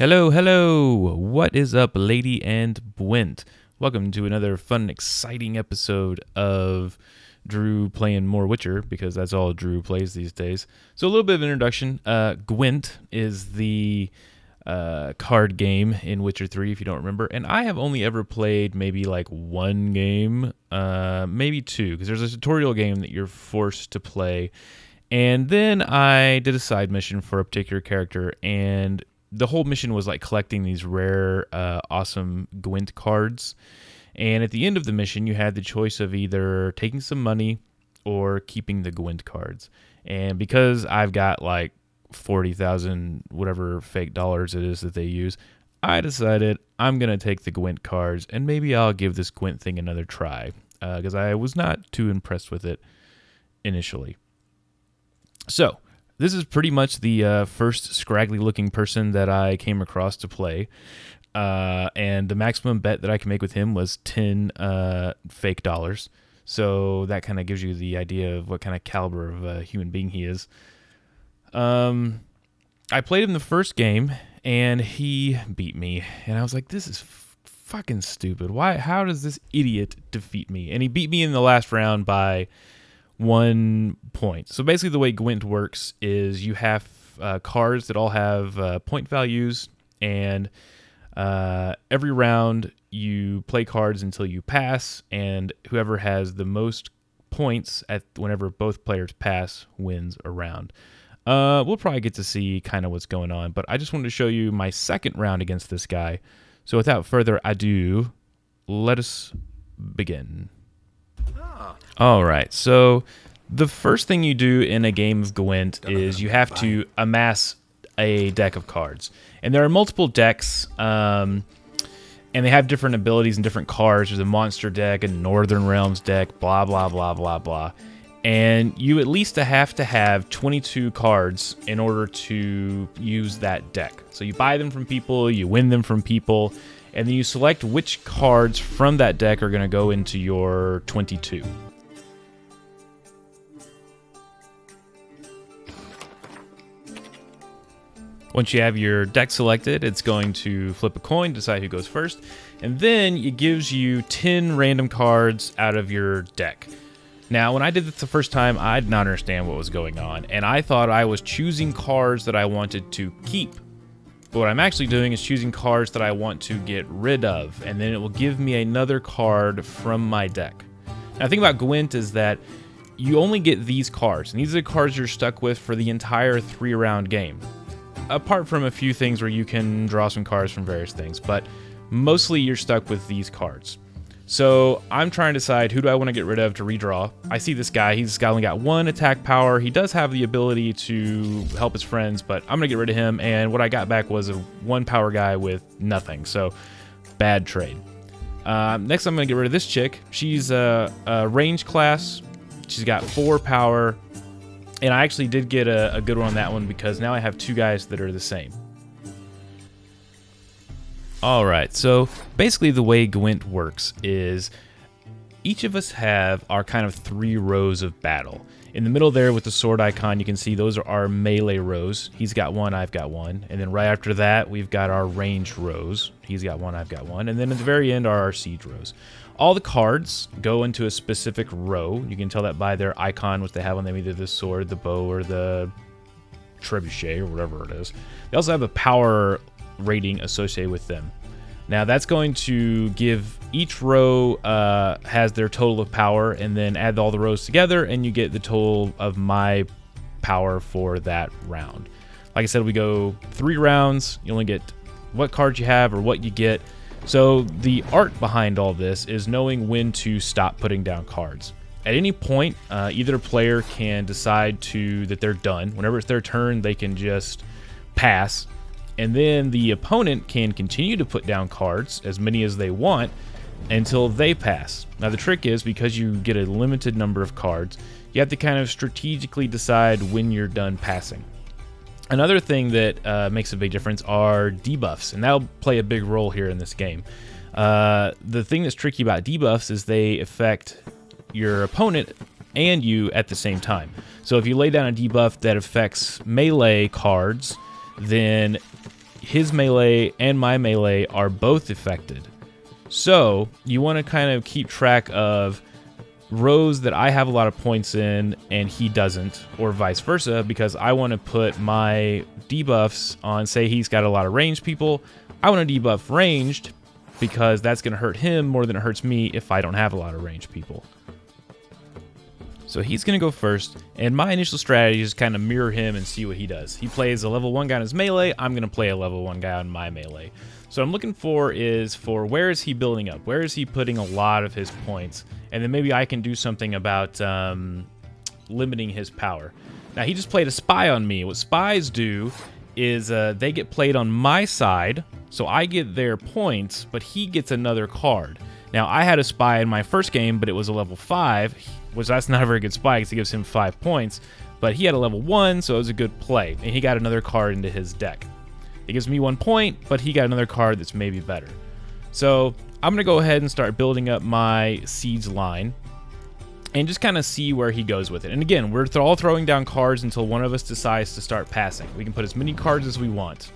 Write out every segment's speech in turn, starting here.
Hello, hello! What is up, lady and Gwent? Welcome to another fun, exciting episode of Drew playing more Witcher, because that's all Drew plays these days. So a little bit of introduction. Gwent is the card game in Witcher 3, if you don't remember. And I have only ever played maybe like one game, maybe two, because there's a tutorial game that you're forced to play. And then I did a side mission for a particular character, and the whole mission was like collecting these rare, awesome Gwent cards. And at the end of the mission, you had the choice of either taking some money or keeping the Gwent cards. And because I've got like 40,000 whatever fake dollars it is that they use, I decided I'm going to take the Gwent cards and maybe I'll give this Gwent thing another try, because I was not too impressed with it initially. So this is pretty much the first scraggly-looking person that I came across to play, and the maximum bet that I can make with him was 10 fake dollars. So that kind of gives you the idea of what kind of caliber of a human being he is. I played him the first game, and he beat me, and I was like, this is fucking stupid. Why? How does this idiot defeat me? And he beat me in the last round by 1 point. So basically the way Gwent works is you have cards that all have point values, and every round you play cards until you pass, and whoever has the most points at whenever both players pass wins a round. We'll probably get to see kind of what's going on, but I just wanted to show you my second round against this guy. So without further ado, let us begin. All right, so the first thing you do in a game of Gwent is you have to amass a deck of cards. And there are multiple decks, and they have different abilities and different cards. There's a monster deck, a Northern Realms deck, blah, blah, blah, blah, blah. And you at least have to have 22 cards in order to use that deck. So you buy them from people, you win them from people, and then you select which cards from that deck are going to go into your 22. Once you have your deck selected, it's going to flip a coin, decide who goes first, and then it gives you 10 random cards out of your deck. Now, when I did this the first time, I did not understand what was going on, and I thought I was choosing cards that I wanted to keep. But what I'm actually doing is choosing cards that I want to get rid of, and then it will give me another card from my deck. Now, the thing about Gwent is that you only get these cards, and these are the cards you're stuck with for the entire 3-round game. Apart from a few things where you can draw some cards from various things, but mostly you're stuck with these cards. So I'm trying to decide who do I want to get rid of to redraw. I see this guy, he's only got 1 attack power. He does have the ability to help his friends, but I'm going to get rid of him, and what I got back was a 1 power guy with nothing, so bad trade. Next I'm going to get rid of this chick. She's a range class. She's got 4 power. And I actually did get a good one on that one because now I have 2 guys that are the same. Alright, so basically the way Gwent works is each of us have our kind of 3 rows of battle. In the middle there with the sword icon, you can see those are our melee rows. He's got 1, I've got 1. And then right after that, we've got our ranged rows. He's got 1, I've got 1. And then at the very end are our siege rows. All the cards go into a specific row. You can tell that by their icon, which they have on them, either the sword, the bow, or the trebuchet, or whatever it is. They also have a power rating associated with them. Now that's going to give each row has their total of power, and then add all the rows together, and you get the total of my power for that round. Like I said, we go 3 rounds. You only get what cards you have or what you get. So the art behind all this is knowing when to stop putting down cards. At any point, either player can decide that they're done. Whenever it's their turn, they can just pass. And then the opponent can continue to put down cards, as many as they want, until they pass. Now the trick is, because you get a limited number of cards, you have to kind of strategically decide when you're done passing. Another thing that makes a big difference are debuffs, and that'll play a big role here in this game. The thing that's tricky about debuffs is they affect your opponent and you at the same time. So if you lay down a debuff that affects melee cards, then his melee and my melee are both affected. So you want to kind of keep track of rows that I have a lot of points in and he doesn't, or vice versa, because I want to put my debuffs on, say he's got a lot of ranged people, I want to debuff ranged because that's going to hurt him more than it hurts me if I don't have a lot of ranged people. So he's going to go first, and my initial strategy is kind of mirror him and see what he does. He plays a level 1 guy on his melee, I'm going to play a level 1 guy on my melee. So what I'm looking for is where is he building up? Where is he putting a lot of his points? And then maybe I can do something about limiting his power. Now, he just played a spy on me. What spies do is they get played on my side, so I get their points, but he gets another card. Now, I had a spy in my first game, but it was a level 5, which that's not a very good spy because it gives him 5 points. But he had a level 1, so it was a good play, and he got another card into his deck. It gives me 1 point, but he got another card that's maybe better. So I'm going to go ahead and start building up my siege line and just kind of see where he goes with it. And again, we're all throwing down cards until one of us decides to start passing. We can put as many cards as we want.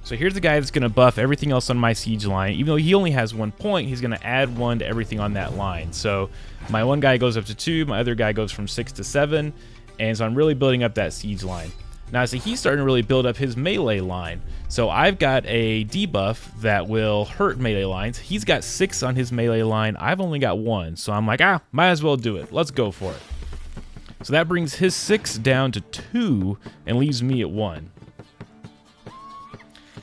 So here's the guy that's going to buff everything else on my siege line. Even though he only has 1 point, he's going to add 1 to everything on that line. So my one guy goes up to 2, my other guy goes from 6 to 7, and so I'm really building up that siege line. Now, see, he's starting to really build up his melee line. So I've got a debuff that will hurt melee lines. He's got 6 on his melee line. I've only got 1. So I'm like, might as well do it. Let's go for it. So that brings his 6 down to 2 and leaves me at 1.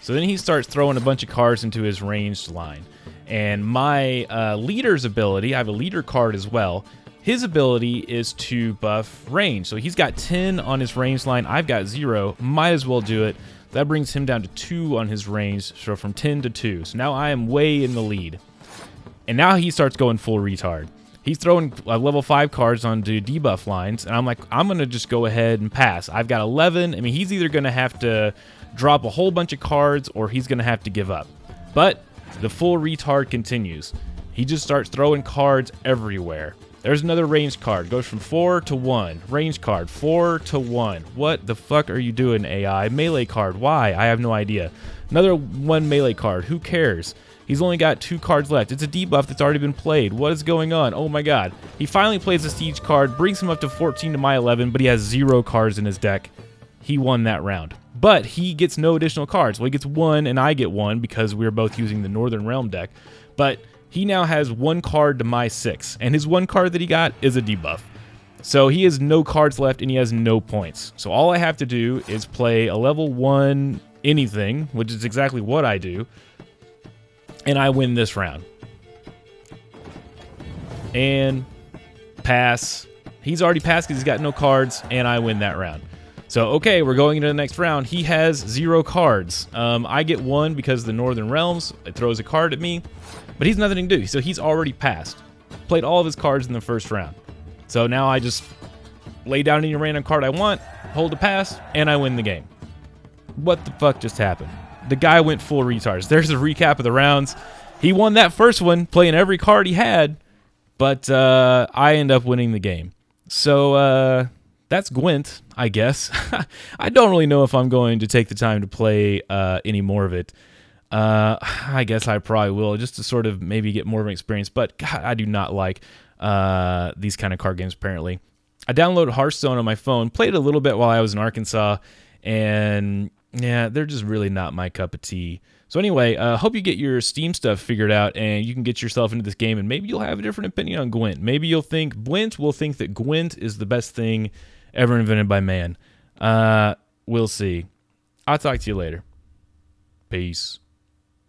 So then he starts throwing a bunch of cards into his ranged line. And my leader's ability, I have a leader card as well. His ability is to buff range. So he's got 10 on his range line. I've got 0. Might as well do it. That brings him down to 2 on his range. So from 10 to 2. So now I am way in the lead. And now he starts going full retard. He's throwing level 5 cards onto debuff lines. And I'm like, I'm going to just go ahead and pass. I've got 11. I mean, he's either going to have to drop a whole bunch of cards or he's going to have to give up. But the full retard continues. He just starts throwing cards everywhere. There's another range card. Goes from 4 to 1. Range card, 4 to 1. What the fuck are you doing, AI? Melee card, why? I have no idea. Another 1 melee card. Who cares? He's only got 2 cards left. It's a debuff that's already been played. What is going on? Oh my god. He finally plays a siege card, brings him up to 14 to my 11, but he has 0 cards in his deck. He won that round. But he gets no additional cards. Well, he gets 1 and I get 1 because we're both using the Northern Realm deck. But he now has 1 card to my 6. And his 1 card that he got is a debuff. So he has no cards left and he has no points. So all I have to do is play a level 1 anything, which is exactly what I do. And I win this round. And pass. He's already passed because he's got no cards, and I win that round. So, okay, we're going into the next round. He has 0 cards. I get 1 because the Northern Realms, it throws a card at me, but he's nothing to do. So he's already passed. Played all of his cards in the first round. So now I just lay down any random card I want, hold a pass, and I win the game. What the fuck just happened? The guy went full retards. There's a recap of the rounds. He won that first one, playing every card he had, but I end up winning the game. So that's Gwent, I guess. I don't really know if I'm going to take the time to play any more of it. I guess I probably will, just to sort of maybe get more of an experience. But God, I do not like these kind of card games, apparently. I downloaded Hearthstone on my phone, played a little bit while I was in Arkansas, and yeah, they're just really not my cup of tea. So anyway, hope you get your Steam stuff figured out and you can get yourself into this game, and maybe you'll have a different opinion on Gwent. Maybe you'll think Gwent will think that Gwent is the best thing ever invented by man. We'll see. I'll talk to you later. Peace.